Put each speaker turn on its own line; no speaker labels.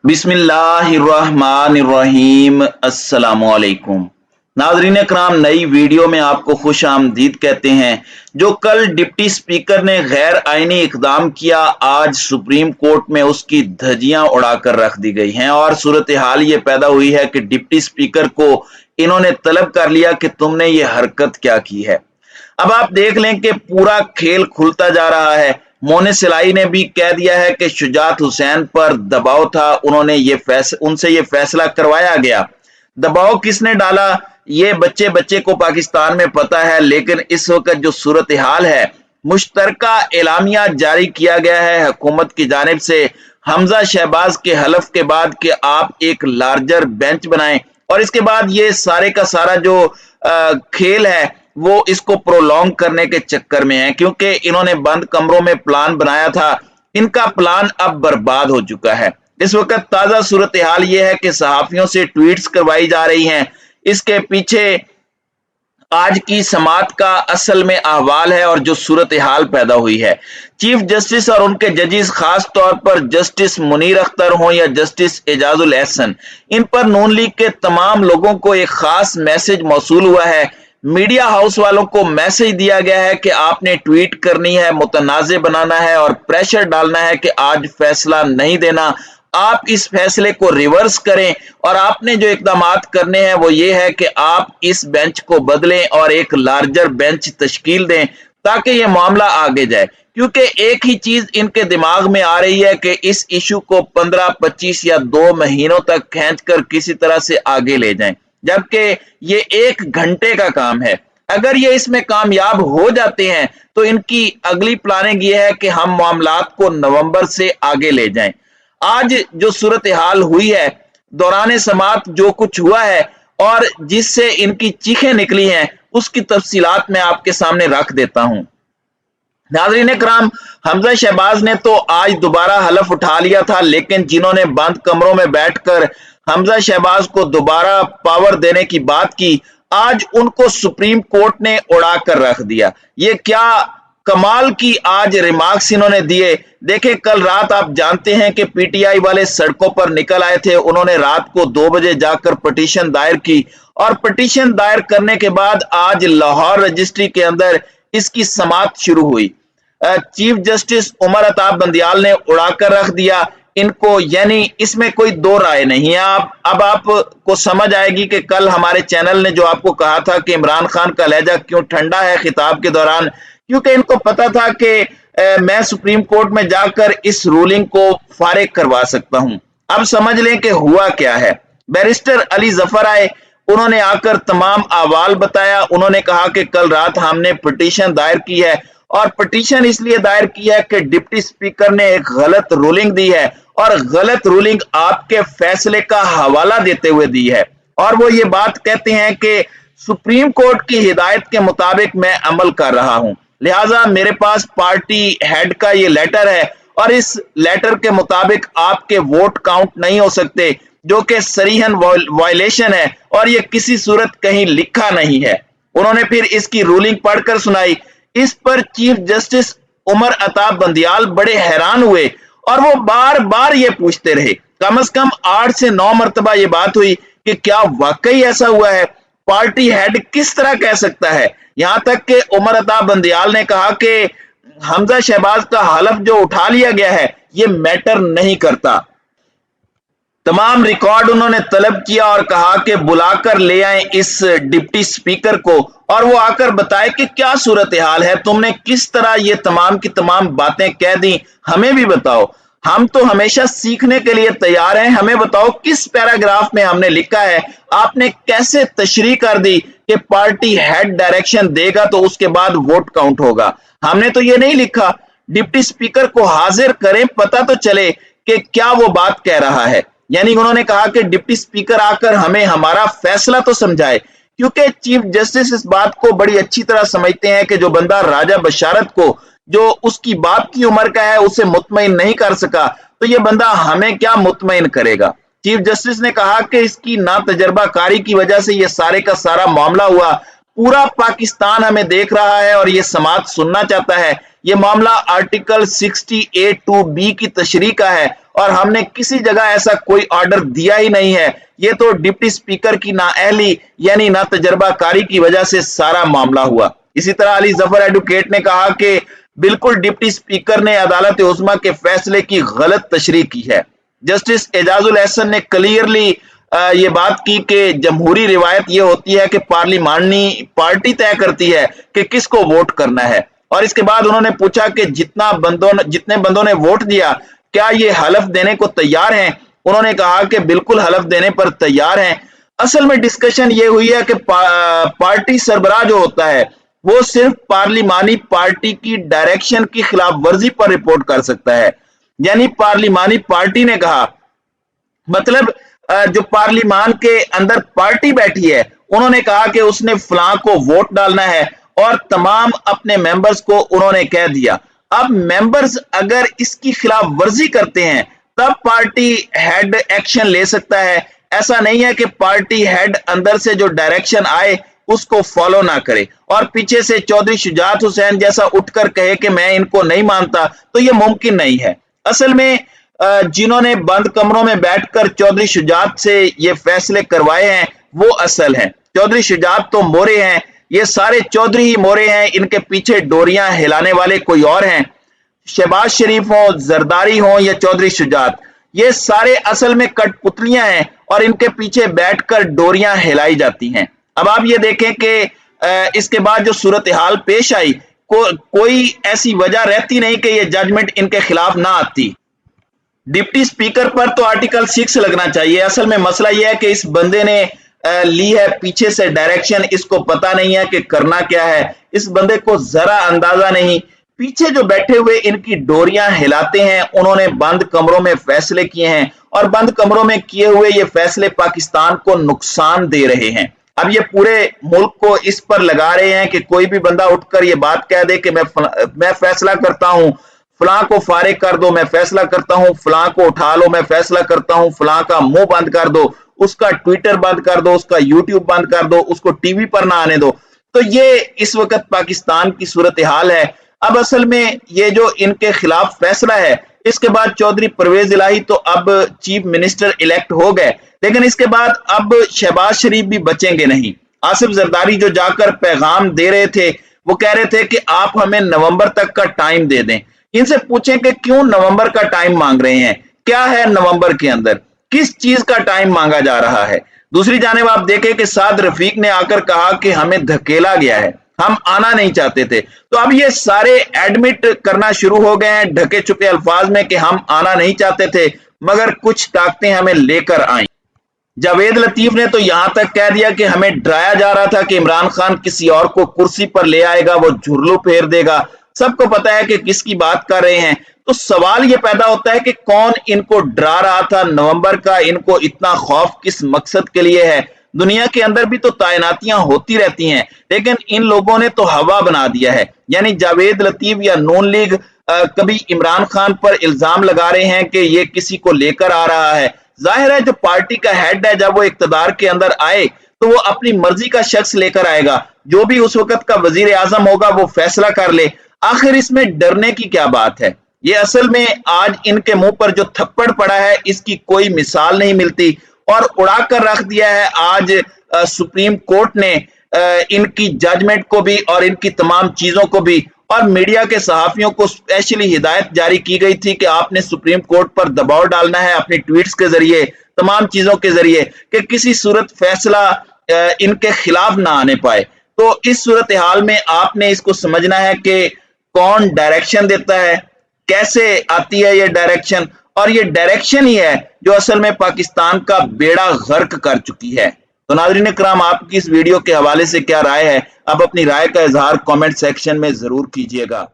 बिस्मिल्लाहिर्रहमानिर्रहीम। अस्सलामुअलैकुम नाज़रीन कराम, नई वीडियो में आपको खुश आमदीद कहते हैं। जो कल डिप्टी स्पीकर ने गैर आईनी इकदाम किया, आज सुप्रीम कोर्ट में उसकी धज्जियां उड़ाकर रख दी गई हैं और सूरत हाल ये पैदा हुई है कि डिप्टी स्पीकर को इन्होंने तलब कर लिया कि तुमने ये हरकत क्या की है। अब आप देख लें कि पूरा खेल खुलता जा रहा है। मोने सिलाई ने भी कह दिया है कि शुजात हुसैन पर दबाव था, उनसे ये फैसला करवाया गया। दबाव किसने डाला ये बच्चे बच्चे को पाकिस्तान में पता है, लेकिन इस वक्त जो सूरत हाल है, मुश्तरका एलामिया जारी किया गया है हुकूमत की जानिब से हमजा शहबाज के हलफ के बाद कि आप एक लार्जर बेंच बनाएं, और इसके बाद ये सारे का सारा जो खेल है वो इसको प्रोलॉन्ग करने के चक्कर में है, क्योंकि इन्होंने बंद कमरों में प्लान बनाया था। इनका प्लान अब बर्बाद हो चुका है। इस वक्त ताजा सूरत हाल ये है कि सहाफियों से ट्वीट्स करवाई जा रही हैं। इसके पीछे आज की समात का असल में अहवाल है और जो सूरत हाल पैदा हुई है। चीफ जस्टिस और उनके जजेस, खास तौर पर जस्टिस मुनीर अख्तर हों या जस्टिस एजाजुल एहसन, इन पर नून लीग के तमाम लोगों को एक खास मैसेज मौसूल हुआ है। मीडिया हाउस वालों को मैसेज दिया गया है कि आपने ट्वीट करनी है, मुतनाज़े बनाना है और प्रेशर डालना है कि आज फैसला नहीं देना, आप इस फैसले को रिवर्स करें और आपने जो इकदामात करने हैं वो ये है कि आप इस बेंच को बदलें और एक लार्जर बेंच तश्कील दें ताकि ये मामला आगे जाए। क्योंकि एक ही चीज इनके दिमाग में आ रही है कि इस इशू को 15, 25 या 2 महीनों तक खींचकर किसी तरह से आगे ले जाएं, जबकि ये 1 घंटे का काम है। अगर ये इसमें कामयाब हो जाते हैं तो इनकी अगली प्लानिंग ये है कि हम मामलात को नवंबर से आगे ले जाएं। आज जो सूरत हाल हुई है, दौरान समात जो कुछ हुआ है और जिससे इनकी चीखें निकली हैं, उसकी तफसीलात मैं आपके सामने रख देता हूं। नाज़रीन कराम, हमजा शहबाज ने तो आज दोबारा हलफ उठा लिया था, लेकिन जिन्होंने बंद कमरों में बैठकर हमजा शहबाज को दोबारा पावर देने की बात की, आज उनको सुप्रीम कोर्ट ने उड़ा कर रख दिया। ये क्या कमाल की आज रिमार्क्स इन्होंने दिए। देखें, कल रात आप जानते हैं कि पीटीआई वाले सड़कों पर निकल आए थे। उन्होंने रात को 2 बजे जाकर पिटीशन दायर की और पिटीशन दायर करने के बाद आज लाहौर रजिस्ट्री के अंदर इसकी समात शुरू हुई। चीफ जस्टिस उमर अताब बंदियाल ने उड़ाकर रख दिया इनको, यानी इसमें कोई दो राय नहीं है। अब आपको समझ आएगी कि कल हमारे चैनल ने जो आपको कहा था कि इमरान खान का लहजा क्यों ठंडा है खिताब के दौरान, क्योंकि इनको पता था कि मैं सुप्रीम कोर्ट में जाकर इस रूलिंग को फारिग करवा सकता हूं। अब समझ लें कि हुआ क्या है। बैरिस्टर अली जफर आए, उन्होंने आकर तमाम अहवाल बताया। उन्होंने कहा कि कल रात हमने पिटीशन दायर की है और पिटीशन इसलिए दायर की है कि डिप्टी स्पीकर ने एक गलत रूलिंग दी है और गलत रूलिंग आपके फैसले का हवाला देते हुए दी है, और वो ये बात कहते हैं कि सुप्रीम कोर्ट की हिदायत के मुताबिक मैं अमल कर रहा हूं, लिहाजा मेरे पास पार्टी हेड का ये लेटर है और इस लेटर के मुताबिक आपके वोट काउंट नहीं हो सकते, जो कि सरीहन वायलेशन है और ये किसी सूरत कहीं लिखा नहीं है। उन्होंने फिर इसकी रूलिंग पढ़कर सुनाई। इस पर चीफ जस्टिस उमर अताब बंदियाल बड़े हैरान हुए और वो बार बार ये पूछते रहे। कम से कम 8 से 9 मरतबा ये बात हुई कि क्या वाकई ऐसा हुआ है, पार्टी हेड किस तरह कह सकता है। यहां तक कि उमर अताब बंदियाल ने कहा कि हमजा शहबाज का हलफ जो उठा लिया गया है ये मैटर नहीं करता। तमाम रिकॉर्ड उन्होंने तलब किया और कहा कि बुलाकर ले आए इस डिप्टी स्पीकर को और वो आकर बताए कि क्या सूरत हाल है, तुमने किस तरह ये तमाम की तमाम बातें कह दी, हमें भी बताओ। हम तो हमेशा सीखने के लिए तैयार हैं, हमें बताओ किस पैराग्राफ में हमने लिखा है, आपने कैसे तशरीह कर दी कि पार्टी हेड डायरेक्शन देगा तो उसके बाद वोट काउंट होगा। हमने तो ये नहीं लिखा। डिप्टी स्पीकर को हाजिर करें, पता तो चले कि क्या वो बात कह रहा है। यानी उन्होंने कहा कि डिप्टी स्पीकर आकर हमें हमारा फैसला तो समझाए, क्योंकि चीफ जस्टिस इस बात को बड़ी अच्छी तरह समझते हैं कि जो बंदा राजा बशारत को, जो उसकी बाप की उम्र का है, उसे मुतमईन नहीं कर सका, तो ये बंदा हमें क्या मुतमईन करेगा। चीफ जस्टिस ने कहा कि इसकी ना तजर्बाकारी की वजह से ये सारे का सारा मामला हुआ। पूरा पाकिस्तान हमें देख रहा है और ये समात सुनना चाहता है। ये मामला आर्टिकल 68(2)B की तशरीह का है और हमने किसी जगह ऐसा कोई ऑर्डर दिया ही नहीं है। ये तो डिप्टी स्पीकर की नाअहली यानी ना तजर्बाकारी की वजह से सारा मामला हुआ। इसी तरह अली जफर एडवोकेट ने कहा कि बिल्कुल डिप्टी स्पीकर ने अदालत उज़्मा के फैसले की गलत तशरीह की है। जस्टिस एजाजुल एहसन ने क्लियरली ये बात की कि जमहूरी रिवायत ये होती है कि पार्लिमानी पार्टी तय करती है कि किसको वोट करना है। और इसके बाद उन्होंने पूछा कि जितने बंदों ने वोट दिया क्या ये हलफ देने को तैयार हैं? उन्होंने कहा कि बिल्कुल हलफ देने पर तैयार हैं। असल में डिस्कशन ये हुई है कि पार्टी सरबराह जो होता है वो सिर्फ पार्लिमानी पार्टी की डायरेक्शन की खिलाफ वर्जी पर रिपोर्ट कर सकता है। यानी पार्लिमानी पार्टी ने कहा, मतलब जो पार्लिमान के अंदर पार्टी बैठी है उन्होंने कहा कि उसने फलां को वोट डालना है और तमाम अपने मेंबर्स को उन्होंने कह दिया। अब मेंबर्स अगर इसकी खिलाफ वर्जी करते हैं तब पार्टी हेड एक्शन ले सकता है। ऐसा नहीं है कि पार्टी हेड अंदर से जो डायरेक्शन आए उसको फॉलो ना करे और पीछे से चौधरी शुजात हुसैन जैसा उठकर कहे कि मैं इनको नहीं मानता, तो ये मुमकिन नहीं है। असल में जिन्होंने बंद कमरों में बैठकर चौधरी शुजात से ये फैसले करवाए हैं वो असल हैं। चौधरी शुजात तो मोरे हैं, ये सारे चौधरी ही मोरे हैं, इनके पीछे डोरियां हिलाने वाले कोई और हैं। शहबाज शरीफ हो, जरदारी हो या चौधरी शुजात, ये सारे असल में कठपुतलियां हैं और इनके पीछे बैठकर डोरियां हिलाई जाती हैं। अब आप ये देखें कि इसके बाद जो सूरत हाल पेश आई, कोई ऐसी वजह रहती नहीं कि ये जजमेंट इनके खिलाफ ना आती। डिप्टी स्पीकर पर तो आर्टिकल 6 लगना चाहिए। असल में मसला यह है कि इस बंदे ने ली है पीछे से डायरेक्शन, इसको पता नहीं है कि करना क्या है, इस बंदे को जरा अंदाजा नहीं। पीछे जो बैठे हुए इनकी डोरियां हिलाते हैं, उन्होंने बंद कमरों में फैसले किए हैं और बंद कमरों में किए हुए ये फैसले पाकिस्तान को नुकसान दे रहे हैं। अब ये पूरे मुल्क को इस पर लगा रहे हैं कि कोई भी बंदा उठकर ये बात कह दे कि मैं फैसला करता हूं, फलां को फारिग कर दो, मैं फैसला करता हूं, फलां को उठा लो, मैं फैसला करता हूं, फलां का मुंह बंद कर दो, उसका ट्विटर बंद कर दो, उसका यूट्यूब बंद कर दो, उसको टीवी पर ना आने दो। तो ये इस वक्त पाकिस्तान की सूरत हाल है। अब असल में ये जो इनके खिलाफ फैसला है, इसके बाद चौधरी परवेज इलाही तो अब चीफ मिनिस्टर इलेक्ट हो गए, लेकिन इसके बाद अब शहबाज शरीफ भी बचेंगे नहीं। आसिफ जरदारी जो जाकर पैगाम दे रहे थे, वो कह रहे थे कि आप हमें नवंबर तक का टाइम दे दें। इनसे पूछें कि क्यों नवंबर का टाइम मांग रहे हैं, क्या है नवंबर के अंदर, किस चीज का टाइम मांगा जा रहा है। दूसरी जानिब आप देखें कि साद रफीक ने आकर कहा कि हमें धकेला गया है, हम आना नहीं चाहते थे। तो अब ये सारे एडमिट करना शुरू हो गए हैं ढके छुपे अल्फाज में कि हम आना नहीं चाहते थे मगर कुछ ताकतें हमें लेकर आई। जावेद लतीफ ने तो यहां तक कह दिया कि हमें डराया जा रहा था कि इमरान खान किसी और को कुर्सी पर ले आएगा, वो झुर्लू फेर देगा। सबको पता है कि किसकी बात कर रहे हैं। तो सवाल ये पैदा होता है कि कौन इनको डरा रहा था नवंबर का, इनको इतना खौफ किस मकसद के लिए है। दुनिया के अंदर भी तो तैनातियां होती रहती हैं, लेकिन इन लोगों ने तो हवा बना दिया है। यानी जावेद लतीफ या नून लीग कभी इमरान खान पर इल्जाम लगा रहे हैं कि ये किसी को लेकर आ रहा है। जाहिर है जो पार्टी का हेड है, जब वो इक्तदार के अंदर आए तो वो अपनी मर्जी का शख्स लेकर आएगा, जो भी उस वक्त का वजीर आजम होगा वो फैसला कर ले। आखिर इसमें डरने की क्या बात है। ये असल में आज इनके मुंह पर जो थप्पड़ पड़ा है इसकी कोई मिसाल नहीं मिलती और उड़ाकर रख दिया है। आज सुप्रीम कोर्ट ने इनकी जजमेंट को भी और इनकी तमाम चीजों को भी, और मीडिया के सहाफियों को स्पेशली हिदायत जारी की गई थी कि आपने सुप्रीम कोर्ट पर दबाव डालना है अपनी ट्वीट्स के जरिए, तमाम चीजों के जरिए, कि किसी सूरत फैसला इनके खिलाफ ना आने पाए। तो इस सूरत हाल में आपने इसको समझना है कि कौन डायरेक्शन देता है, कैसे आती है ये डायरेक्शन, और ये डायरेक्शन ही है जो असल में पाकिस्तान का बेड़ा गर्क कर चुकी है। तो नाज़रीन इकराम, आपकी इस वीडियो के हवाले से क्या राय है? आप अपनी राय का इजहार कमेंट सेक्शन में जरूर कीजिएगा।